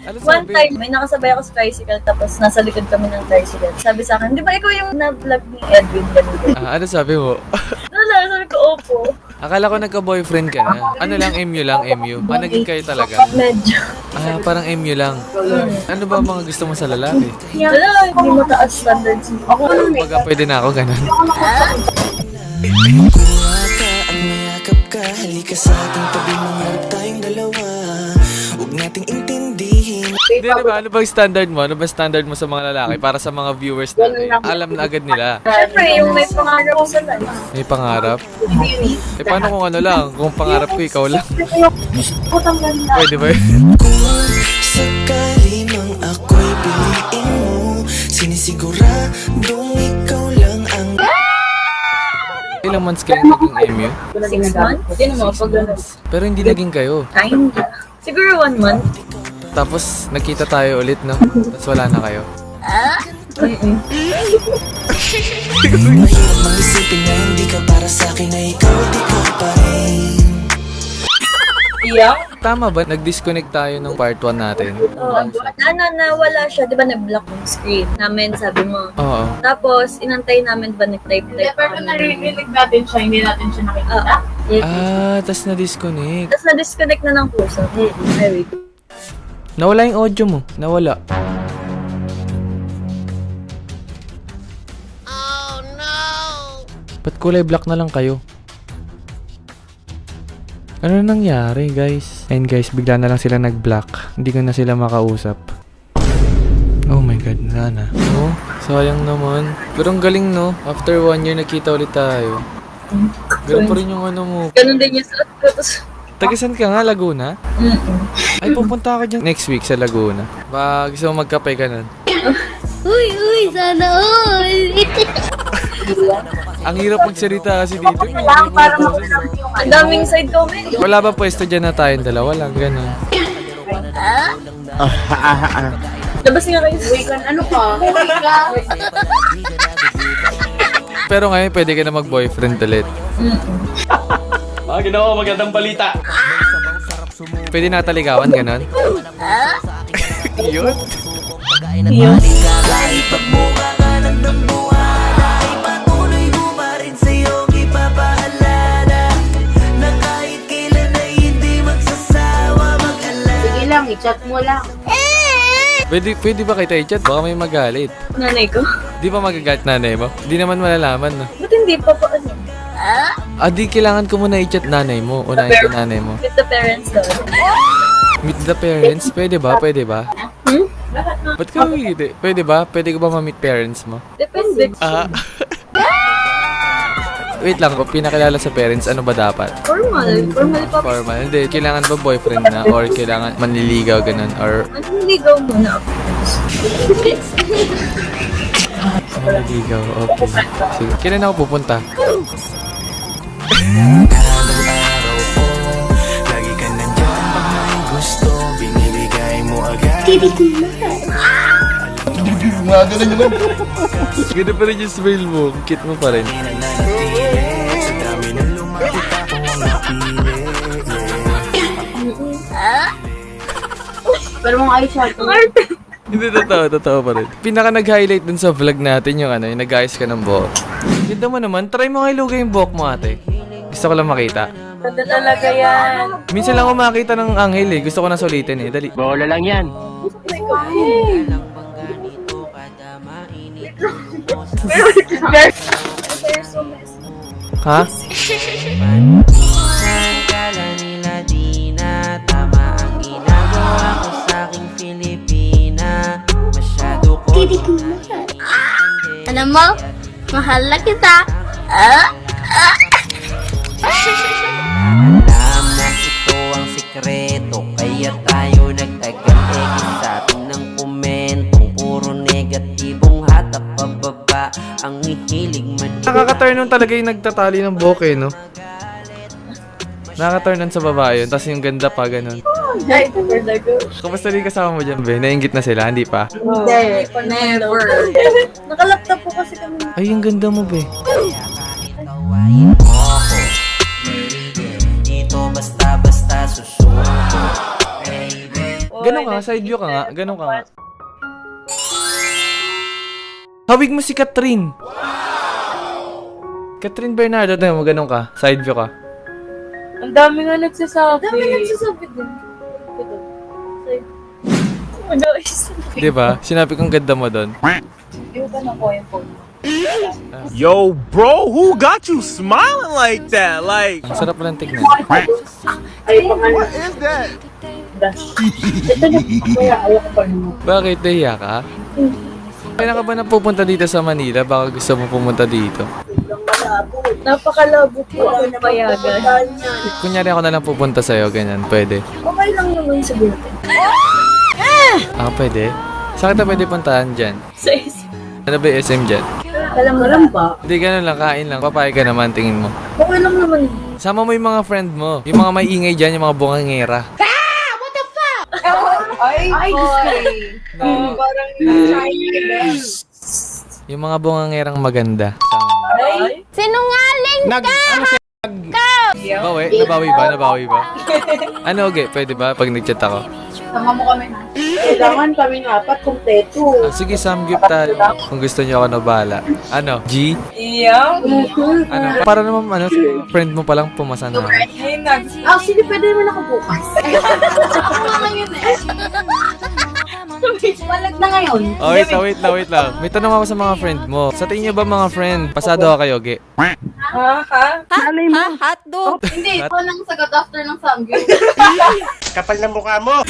Ano One sabi? time, may nakasabay ako sa tricycle tapos nasa likod kami ng tricycle. Sabi sa akin, di ba ikaw yung na-vlog ni Edwin? Ganun. Ano sabi mo? Ano lang, sabi ko, opo. Akala ko nagka-boyfriend ka na. Ano lang, MU lang, MU. Naging kayo talaga? Medyo. Parang MU lang. Ano ba mga gusto mo sa lalaki? Wala, hindi mo taas standards mo. Ako Baga pwede na ako ganun. Kuha ka, ang mayakap ka. Halika sa ating tabi, mangarap tayong dalawa. Huwag nating intindihin. Hindi, diba? Ano bang standard mo? Ano ba standard mo sa mga lalaki? Para sa mga viewers natin. Alam na agad nila. Siyempre, yung may pangarap ko sa life. May pangarap? Paano kung ano lang? Kung pangarap ko, ikaw lang. Pwede ba yun? Kung sakali mang ako'y piliin mo, sinisiguradong ikaw lang ang... Ilang months kayo naging MU? 6 months? Hindi naman, pag Pero hindi naging kayo. kinda. Siguro 1 month. Tapos nagkita tayo ulit, no? Tapos wala na kayo. Mahirap mang isipin na hindi ka para sa'kin, na ikaw at ikaw pa rin. Yeah? Tama ba? Nag-disconnect tayo ng part 1 natin. Oo. Nawala siya. Di ba nag-block yung screen namin, sabi mo. Oo. Tapos, inantay namin ba nag-type Pero naririnig natin siya, hindi natin siya nakikita. Tapos na-disconnect. Tapos na-disconnect na ng puso. Ay, wait. Nawala yung audio mo. Nawala. Oh, no! Ba't kulay black na lang kayo? Ano nangyari, guys? Ayun, guys, bigla na lang sila nag-black. Hindi ko na sila makausap. Oh my God, wala na. Oh, sayang naman. Pero ang galing, no? After 1 year, nakita ulit tayo. Ganun pa rin yung ano mo. Ganun din yung suot ko. Tapos, Tagasan ka nga, Laguna? Ay, pupunta ka dyan next week sa Laguna. Ba, gusto mo magkape ka nun? Uy, sana all! Ang hirap magsalita kasi dito. ang daming side comment. Wala ba pwesto dyan na tayong dalawa lang? Ganun. Labas nga kayo. Ano ka? Pero ngayon, pwede ka na mag-boyfriend ulit. Ginawa ko magandang balita. Pwede na taligawan, ganun? Yun. Kahit pagbuka ka lang ng buhay, patuloy mo pa rin sa'yo ipapaalala na kahit kailan ay hindi magsasawa mag-alala. Sige lang, i-chat mo lang. Pwede ba kita i-chat? Baka may magalit. Nanay ko. Di ba magagalit nanay mo? Di naman malalaman, no? Ba't hindi pa pa ano? Di kailangan ko muna i-chat nanay mo. Unahin ko nanay mo. With the parents daw. Meet the parents? Pwede ba? Pwede ba? Ba't ka hindi? Pwede ba? Pwede ko ba ma-meet parents mo? Depende. Wait lang, kung pinakilala sa parents, ano ba dapat? Formal. Formal pa. Formal? Hindi, kailangan ba boyfriend na? Or kailangan manliligaw, ganun? Or Manliligaw muna ako. manliligaw, okay. Sige, kailan ako pupunta? Araw-araw ko, lagi ka nandyan pag may gusto, binibigay mo agad. Mga ganun naman. Ganda pa rin yung smile mo. Cute mo pa rin. Nananatili, sa dami ng lumapit ako ang napili. Pero mga eyeshadow. Hindi, totoo pa rin. Pinaka nag-highlight dun sa vlog natin yung ano, yung nag-ayos ka ng buhok. Ganda mo naman. Try mo nga ilugay yung buhok mo, ate. Gusto ko lang makita. Ganda talaga yan. Minsan lang ako makita ng anghel eh. Gusto ko na sulitin eh. Dali. Bola lang yan. Ha? Kala nila di na tama ang ginagawa ko sa aking Pilipina. Masyado ko Alam mo, mahal na kita. alam na ito ang sikreto, kaya tayo nagtagal-egis sa atin ng komentong puro negatibong hatap pababa ang hihilig man. Nakaka-turn on talaga yung nagtatali ng buhok eh, no? Nakaka-turn on sa babae yun. Tapos yung ganda pa, ganun. Ay, talaga. Kamusta rin kasama mo dyan, be? Nainggit na sila, hindi pa? Hindi. Never. Nakalaptop po kasi kami. Ay, yung ganda mo, be. Tawain mo ako, baby. Dito basta-basta susuko, baby. Ganun ka nga, side view ka nga. Ganun ka nga. Hawig mo si Catherine. Catherine Bernardo, tingnan mo, ganun ka. Side view ka. Ang dami nga nagsasabi. Dami nagsasabi din. Ito. Oh, guys. Diba? Sinabi kong ganda mo doon. Yung ka na ko yung phone mo. Yo, bro, who got you smiling like that? Like, Ang sarap lang tignan. Ay, pangalan. what is that? Ito na, kaya ayaw ko pa naman. Bakit? Nahiya ka? Kailan ka ba na pupunta dito sa Manila? Baka gusto mo pumunta dito? Napakalabo po ako na payagan. Kunyari ako na lang pupunta sa'yo, ganyan. Pwede. Okay lang naman siguro. Ah, pwede? Saan kita pwede puntahan dyan? Sa isip. Ano ba yung SM dyan? Alam mo lang ba? Hindi, ganun lang. Kain lang. Papayag ka naman, tingin mo. Okay lang naman. Sama mo yung mga friend mo. Yung mga may ingay dyan, yung mga bungangera. Ay, gusto No. Parang Yung mga bungangerang maganda. Ay, Bawi? Nabawi ba? Nabawi ba? Ano, okay? Pwede ba? Pag nag-chat ako. Sama mo kami na. Kailangan kami apat kumpleto. Ah, sige, samgyup tayo. Kung gusto niyo ako na bahala. Ano? G? iya. Ano? Para naman, ano, friend mo palang pumasa na. Ayun na. Actually, pwede naman ako bukas. Balag na ngayon. Oh, wait lang. May tanong ako sa mga friend mo. Sa tingin niyo ba mga friend, pasado ka kayo, ge? Ha? Hindi, ito nang sagot after ng samgyup. Kapal na mukha mo.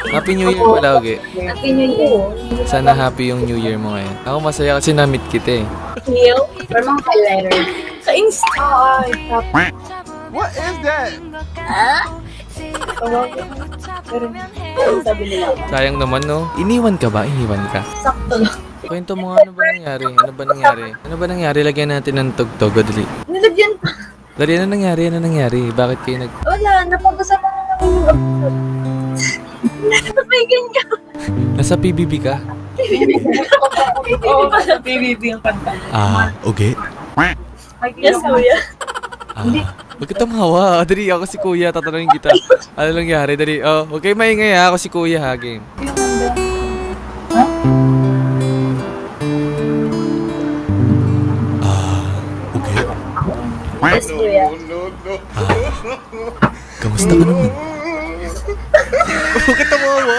Happy New Year pala, ge. Happy New Year. Sana happy yung New Year mo ngayon. Ako masaya kasi na-meet kita eh. Neil. Or mga highlighter. Sa Insta. Ay, What is that? sabi nila. Sayang naman, no? Iniwan ka ba? Iniwan ka? Sakto lang. Kwento mo nga, ano ba nangyari? Ano ba nangyari? Lagyan natin ng tugtog. O, dali. Nilagyan pa. Dali, ano nangyari? Bakit kayo nag... Wala, napag-usapan na lang. Napaigan ka. Nasa PBB ka? Oo, sa PBB ang kanta. Ah, okay. Yes, kuya. Ah, huwag ka tumawa. Dali, ako si Kuya. Tatanungin kita. Ano nangyari? Dali. Oh, huwag kayo maingay ha. Ako si Kuya ha, game. Okay. Yes, kuya. Kamusta ka naman? Huwag ka tumawa.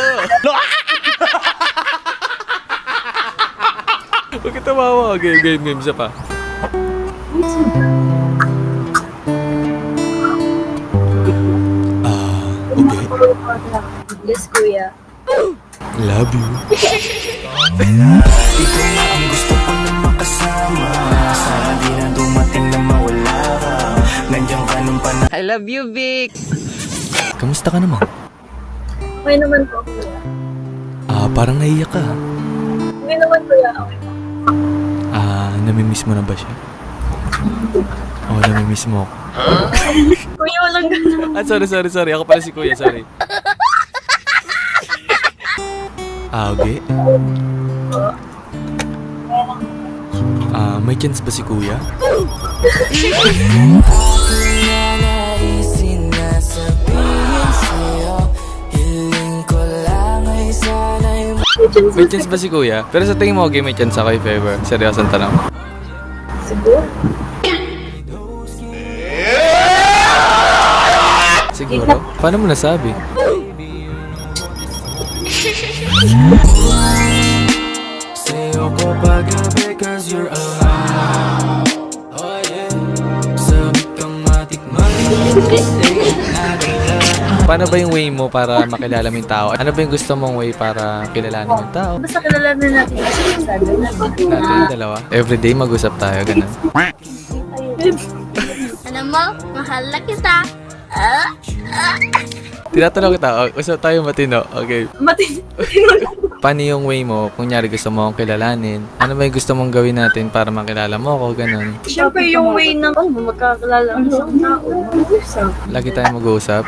Huwag ka tumawa. Game. Isa pa. Okay. Yes, kuya. Love you. Ikaw na ang gusto ko na makasama. Sana di na dumating na mawala ka. Nandiyan ka nung panahon. I love you, Vic! Kamusta ka naman? Okay naman po, kuya. Ah, parang naiyak ka. Hindi naman, kuya. Okay. Ah, namimiss mo na ba siya? Oo, namimiss mo ako. Kuya, walang ganun. Ah, sorry. Ako pala si Kuya, sorry. Ah, okay. Ah, may chance ba si Kuya? Naisin na sabihin sa'yo. Hiling ko lang ay sana'y May chance ba si Kuya? Pero sa tingin mo, okay, may chance ako if ever. Seryosan tanong. Siguro. Siguro? Paano mo nasabi? sa'yo ko paggabi cause you're alive. Oh yeah. Sabi kang matik-matik. Paano ba yung way mo para makilala mo yung tao? Ano ba yung gusto mong way para kilalanin mo yung tao? Basta kilalanin natin kasi sabi natin. Natin yung dalawa. Everyday mag-usap tayo, ganun. Alam mo, mahal na kita. Tinatanong kita, usap tayo matino. Okay. Matino. Paano yung way mo? Kung nyari gusto mo akong kilalanin, ano ba yung gusto mong gawin natin para makilala mo ako, ganun. Siyempre yung way ng magkakilala ang isang tao. Lagi tayo mag-uusap.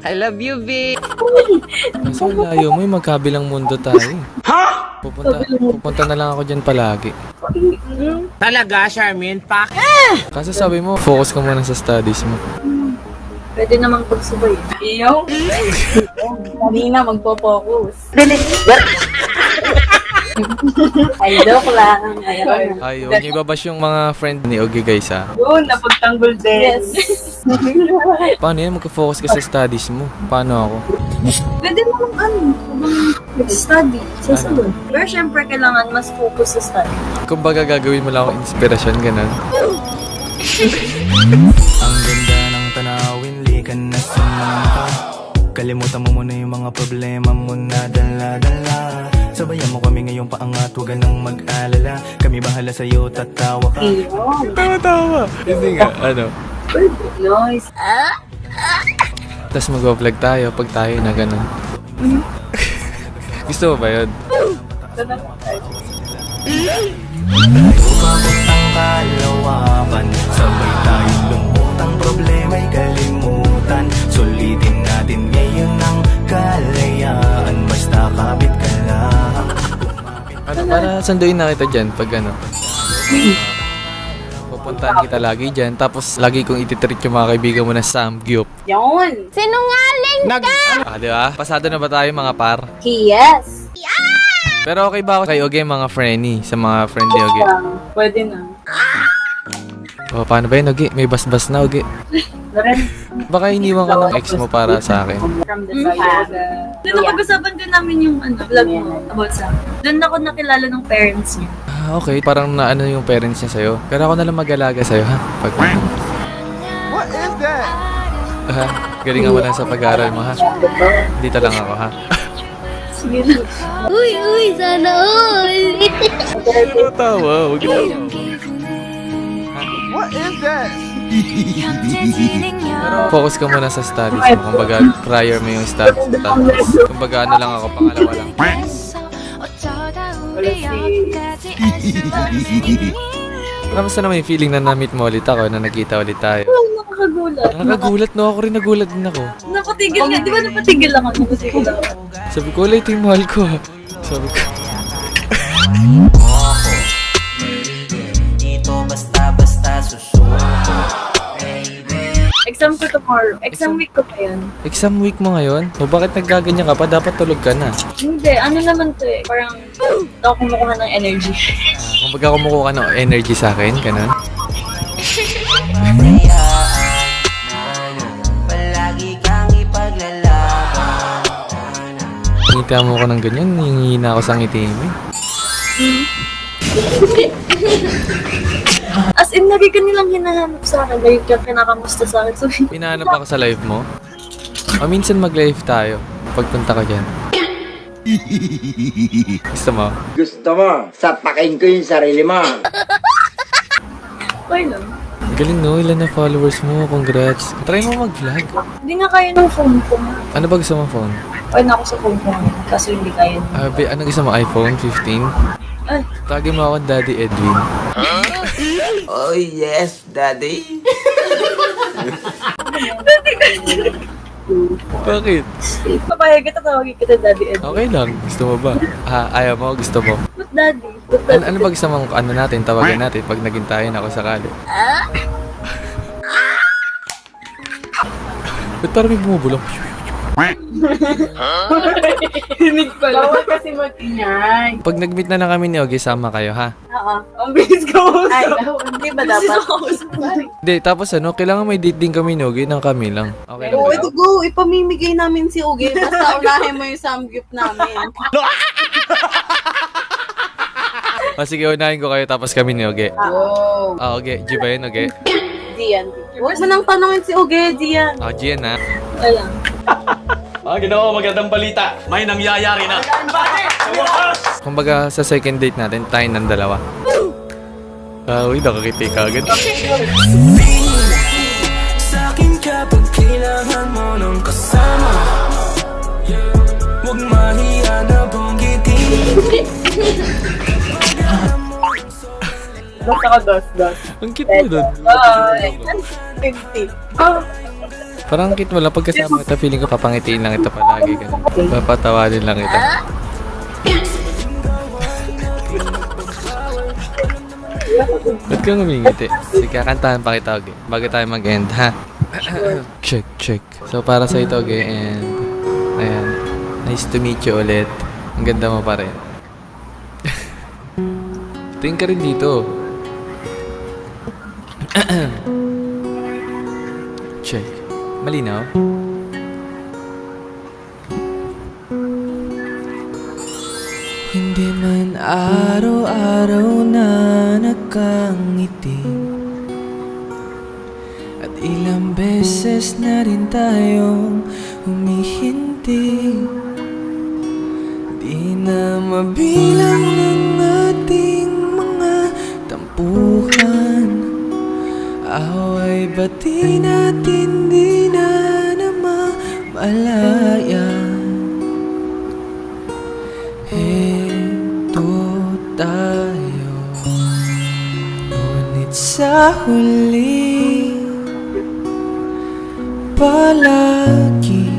I love you, Vic! Kaso ang layo mo, yung magkabilang mundo tayo. Ha? Pupunta na lang ako dyan palagi. Talaga, Charmin? Pak! Kaso sabi mo, focus ka muna sa studies mo. Pwede namang pagsubay. Iyo? Kanina magpo-focus. Ay, joke lang. Ayun. Ay, huwag niyo ibabash yung mga friend ni Ogie guys ha. Yun, napagtanggol din. Yes. Paano yan? Magka-focus ka sa studies mo. Paano ako? Pwede namang mag-study sa salon. Pero syempre, kailangan mas focus sa study. Kumbaga gagawin mo lang akong inspirasyon, ganun. Ang ganda ng tanawin, likan na sumama. Kalimutan mo muna yung mga problema mo na dala-dala. Sabayan mo kami ngayong paangat, huwag ka nang mag-alala. Kami bahala sa'yo, tatawa ka. Tawa-tawa. Hindi nga, ano. Nice. Tapos mag-vlog tayo pag tayo na ganun. Gusto mo ba yun? Umabot ang kalawakan, sabay tayong lumutang problema'y kalimutan. Sulitin natin ngayon ang kalayaan, basta kapit ka lang. Ano, para sunduin na kita dyan pag ano. Pupuntahan kita lagi dyan, tapos lagi kong ititreat yung mga kaibigan mo na Samgyup. Yun. Sinungaling ka! Di ba? Pasado na ba tayo mga par? Yes. Pero okay ba ako kay Ogie mga friendly, sa mga friend ni Ogie? Pwede na. O, paano ba yun, Ogie? May basbas na, Ogie. Baka iniwan ka ng ex mo para sa akin. From the side. Doon napag-usapan din namin yung vlog mo about sa doon ako nakilala ng parents niya. Ah, okay. Parang naano yung parents niya sa'yo. Pero ako na lang mag-alaga sa'yo, ha? Pag... What is that? Ha? Galingan mo lang sa pag-aaral mo, ha? Dito lang ako, ha? Sige lang. Uy, sana all! Ano tawa? Huwag na. What is that? Pero focus ka muna sa studies mo. Kumbaga, prior mo yung studies mo. Tapos, kumbaga, ano lang ako, pangalawa lang. Kamusta naman yung feeling na na-meet mo ulit ako, na nagkita ulit tayo? Nakakagulat. Nakakagulat, no? Ako rin nagulat din ako. Napatigil nga. Di ba napatigil ako? Napatigil ako. Sabi ko, ulit yung mahal ko, ha? Sabi ko. Dito basta-basta susuko. Exam ko tomorrow. Exam week ko pa yun. Exam week mo ngayon? O bakit nagkaganyan ka pa? Dapat tulog ka na. Hindi, ano naman to eh. Parang ako kumukuha ng energy. Kumbaga kumukuha ka ng energy sa akin, ganun. Palagi kang ipaglalaban. Ngita mo ko ng ganyan, hihina ako sa ngiti mo. As in, lagi ka nilang hinahanap sa akin. Lagi ka kinakamusta sa akin. So, Pinahanap ako sa live mo. O minsan mag-live tayo, pagpunta ka dyan. Gusto mo? Gusto mo, sapakin ko yung sarili mo. okay lang. Galing no, ilan na followers mo, congrats. Try mo mag-vlog. Hindi nga kaya ng phone ko. Ano ba gusto mo phone? Okay na ako sa phone ko. Kaso hindi kaya. Ano gusto mo, iPhone 15? Ay. Tagin mo ako Daddy Edwin. Oh yes, daddy. Bakit? Papayag kita, tawagin kita Daddy Ed. Okay lang, gusto mo ba? Ayaw mo, gusto mo? Ba't Daddy? Ba't Daddy? Ano ba gusto mong ano natin, tawagan natin pag naging tayo na ako sakali? Ba't parang may bumubulong? Hinig ko lang. Bawal kasi mag-ingay. Pag nag-meet na lang kami ni Ogie, sama kayo, ha? Oo. Ang bilis ko. Ay, hindi ba dapat? Hindi, tapos ano, kailangan may date din kami ni Ogie ng kami lang. Okay lang Oo, ba? ito go. Ipamimigay namin si Uge. Basta unahin mo yung samgyup namin. Sige, unahin ko kayo tapos kami ni Ogie. Wow. Ogie. G ba yun, Ogie? Diyan. Huwag mo nang tanongin si Uge, Diyan. Gian, ha? Ayan. Ginoo, magandang balita. May nangyayari na. Kumbaga, sa second date natin, tayo ng dalawa. Uy, nakakiti ka agad. Sa'kin kapag kailangan mo ng kasama, huwag mahiya na banggitin. Basta ka dos. Ang cute mo doon. Bye. 50. Oh. Parang cute mo lang. Pagkasama kita, feeling ko papangitiin lang ito palagi. Ganun. Papatawanin lang ito. Ba't kang umingiti? Sige, kakantahan pa kita, okay? Bago tayo mag-end, ha? Check. So, para sa ito, okay, and ayan. Nice to meet you ulit. Ang ganda mo pa rin. Tingin ka rin dito. Check. Malinaw? Hindi man araw-araw na nakangiti, at ilang beses na rin tayong humihinti. Di na mabilang ng ating mga tampuhan. Away bati natin di na namamalayan. Heto tayo, ngunit sa huli palagi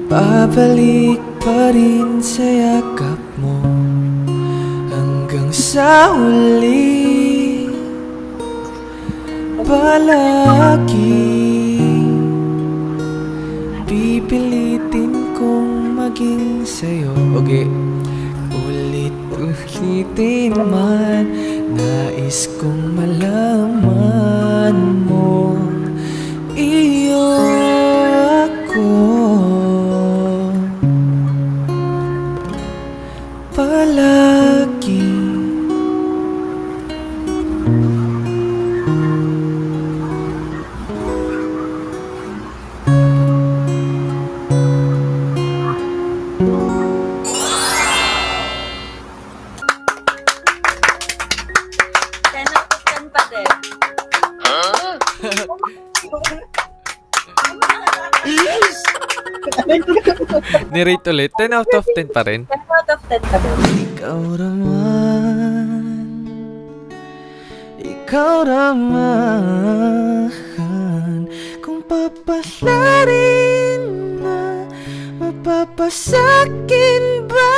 babalik pa rin sa yakap mo. Hanggang sa huli palagi pipilitin kong maging sa'yo. Okay. Ulit-ulitin man, nais kong malaman mo, iyo ako palagi. Nirate ulit. 10 out of 10 pa rin. 10 out of 10 pa rin. Ikaw naman, kung papalarin na, mapapasakin ba?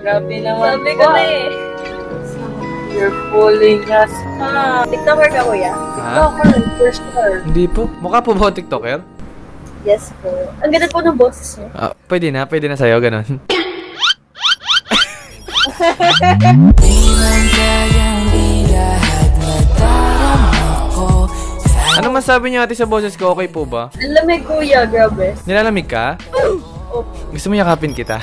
Grabe naman. Sabi ko na eh. You're fooling us. TikToker ka, kuya? TikToker, for sure. Hindi po. Mukha po ba TikToker? Yes po. Ang ganda po ng boses niya. Pwede na sa'yo, ganun. Ano masabi niyo ate sa boses ko? Okay po ba? Ang lamig, kuya. Grabe. Nilalamig ka? Gusto mo yakapin kita?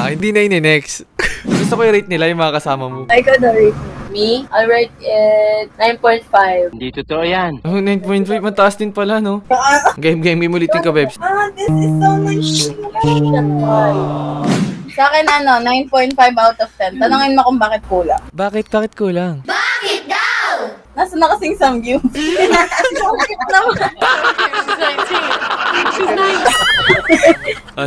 Hindi na ini-next. Gusto ko i-rate nila yung mga kasama mo. I got a rate. Me? I'll rate it 9.5. Hindi totoo yan. 9.5. Mataas din pala, no? Game ulitin ka, Bebs. This is so much. Sa akin, 9.5 out of 10. Tanungin mo kung bakit kulang. Bakit kulang? Bakit daw? Nasa na kasing samgyup.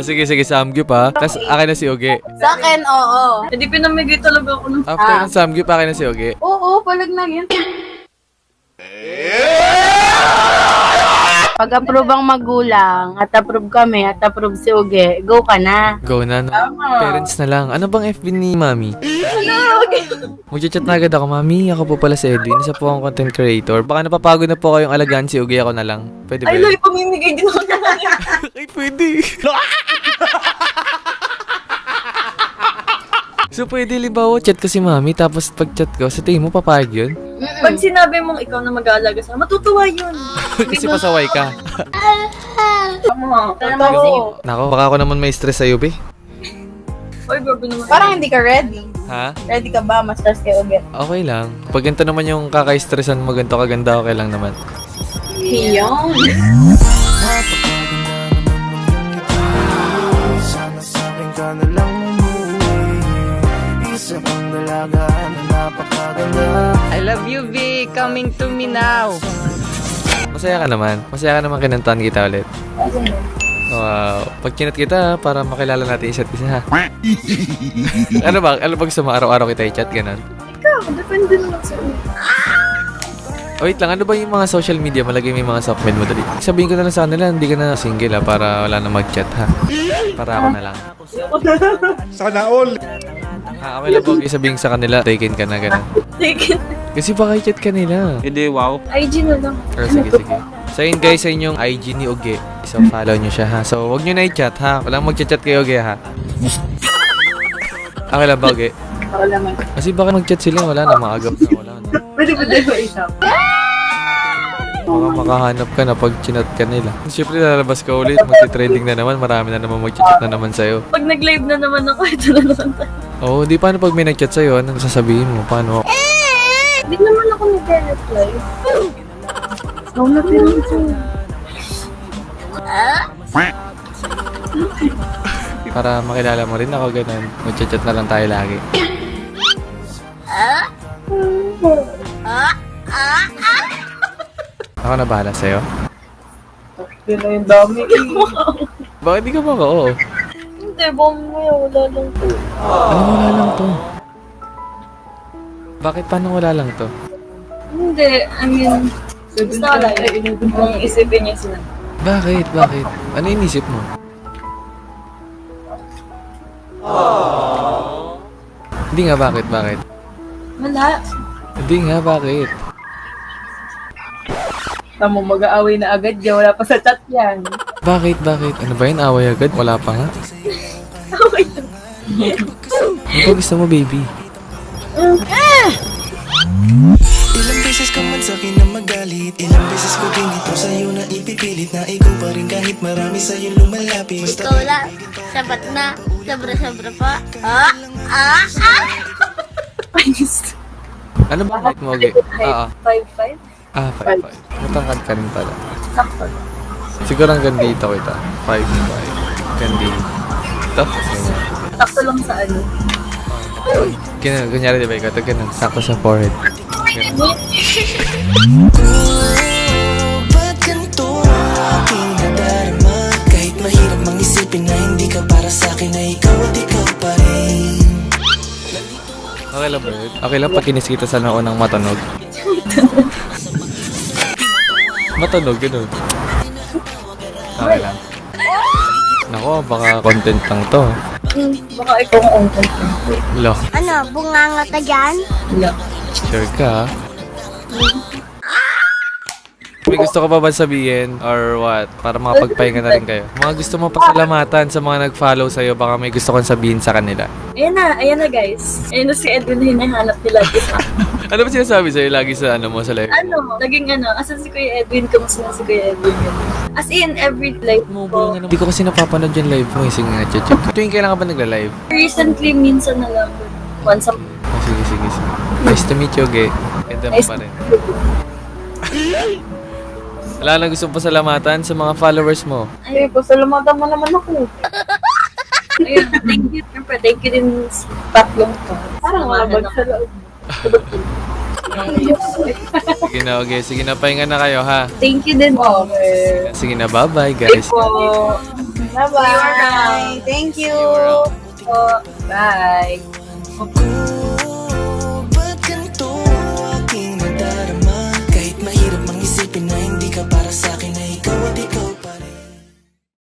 Sige, samgyup ha. Tapos akin na si Oge. Sa akin, oo. Hindi pinamigay talaga ako ng... After ng samgyup, akin na si Oge. Oo, palag na yun. Pag-approve ang magulang, at approve kami, at approve si Uge, go ka na. Go na, no? Parents na lang. Ano bang FB ni Mami? Mag-chat na agad ako, Mami. Ako po pala si Edwin. Isa po akong content creator. Baka napapagod na po kayong alagaan si Uge. Ako na lang. Pwede ba Ay, yun? Loy, pamimigay din ako na lang. Ay, pwede. So, pwede libaw, chat ko si Mami, tapos pag-chat ko, sa tingin mo, papayag yun? Pag sinabi mong ikaw na mag-aalaga sa matutuwa yun. Kasi pasaway ka. Nako, baka ako naman may stress sa'yo, be. Oy, bago naman. Parang hindi ka ready. Ha? Ready ka ba? Ma-stress kay Uge? Okay lang. Pag ganito naman yung kaka-stressan mo, ganito kaganda, okay lang naman. Hiyong. Sana sa'kin ka na lang umuwi. Isa kang dalaga na napakaganda. I love you, V. Coming to me now. masaya ka naman. Masaya ka naman kinantahan kita ulit. Wow. Pag kinat kita, para makilala natin isa't isa, ha? Ano ba? Ano bang sama araw-araw kita i-chat, ganun? Ikaw, depende naman sa iyo. Wait lang, ano ba yung mga social media? Malagay may mga sockmen mo dali. Sabihin ko na lang sa kanila, hindi ka na single, ha? Para wala na mag-chat, ha? Para ako na lang. Sana all. Okay lang po, sabihin sa kanila, taken ka na, ganun. Taken. Kasi baka i-chat ka nila. Hindi, wow. IG na lang. Pero sige. So yun guys, sa inyong IG ni Oge. So follow nyo siya, ha? So wag nyo na i-chat, ha? Walang mag-chat kay Oge, ha? Okay lang ba, Oge? Ako naman. Kasi baka mag-chat sila, wala na, maagaw na, wala na. Pwede ba dito isa? Baka makahanap ka na pag chinat ka nila. Siyempre, lalabas ka ulit, magti-trending na naman, marami na naman mag-chat na naman sa'yo. Pag nag-live na naman ako, ito na naman tayo. Oo, di paano pag may nag-chat sa'yo, anong sasabihin mo? Paano? Hindi naman ako nag-reply. Ako na pinag-reply. Para makilala mo rin ako, ganun. Mag-chat na lang tayo lagi. Ako na bahala sa'yo. Hindi na yung dami. Bakit di ka baka? Oo. Hindi, mamaya wala lang po. Ano wala lang to? Bakit paano wala lang to? Hindi, I mean, basta wala yun. Kung isipin niya sila. Bakit? Bakit? Ano inisip mo? Hindi nga, bakit? Bakit? Wala. Hindi nga, bakit? Tamo, mag-aaway na agad yan. Wala pa sa chat yan. Bakit? Bakit? Ano ba yun? Away agad? Wala pa nga? Okay. Ano ba gusto mo, baby? Ilang beses ka man sa'kin na magalit, ilang beses ko din ito sa'yo na ipipilit, na ikaw pa rin kahit marami sa'yo lumalapit. Ikaw lang. Sapat na. Sobra-sobra pa. Ano ba height mo, okay? Oo. 5'5"? 5'5". Matangkad ka rin pala. Sakto. Siguro hanggang dito kita. 5'5". Hanggang dito. Sakto lang sa ano. Ganyan, kunyari diba ikaw? Ito ganun, sakto sa forehead. Ganun. Ba't ganito aking nadarama? Kahit mahirap mang isipin na hindi ka para sa'kin, na ikaw at ikaw pa rin. Okay lang ba yun? Okay lang pag kinis kita sa noo ng matunog. Matunog, ganun. Okay lang. Nako, baka content lang to. Baka ikaw ang content. Lo, Ano, bunganga ka dyan? Wala. sure ka? May gusto ka pa ba sabihin or what? Para makapagpahinga na rin kayo. Mga gusto mo pasalamatan sa mga nag-follow sa'yo, baka may gusto kong sabihin sa kanila. Ayan na guys. Ayan na si Edwin na hinahanap nila. Ano ba sinasabi sa'yo lagi sa ano mo sa live? Naging asan si Kuya Edwin, kamusta na si Kuya Edwin yun. As in, every live ko. Hindi ko kasi napapanood yung live mo. Sige nga, check. Tuwing kailan ka ba nagla-live? Recently, minsan na lang. Once a month. Oh, sige. Nice to meet you, Ge. Ganda mo pa rin. Wala lang gusto pasalamatan sa mga followers mo. Ay, pasalamatan mo naman ako. Ayun, thank you. Siyempre, thank you din sa tatlong to. Parang malabag sa loob. Sige na, okay. Sige na, pahinga na kayo, ha? Thank you din. Okay. Sige na, bye-bye, guys. Bye-bye. Thank you. Bye. Ba't ganito aking nadarama? Kahit mahirap mang isipin na hindi ka para sa'kin, na ikaw at ikaw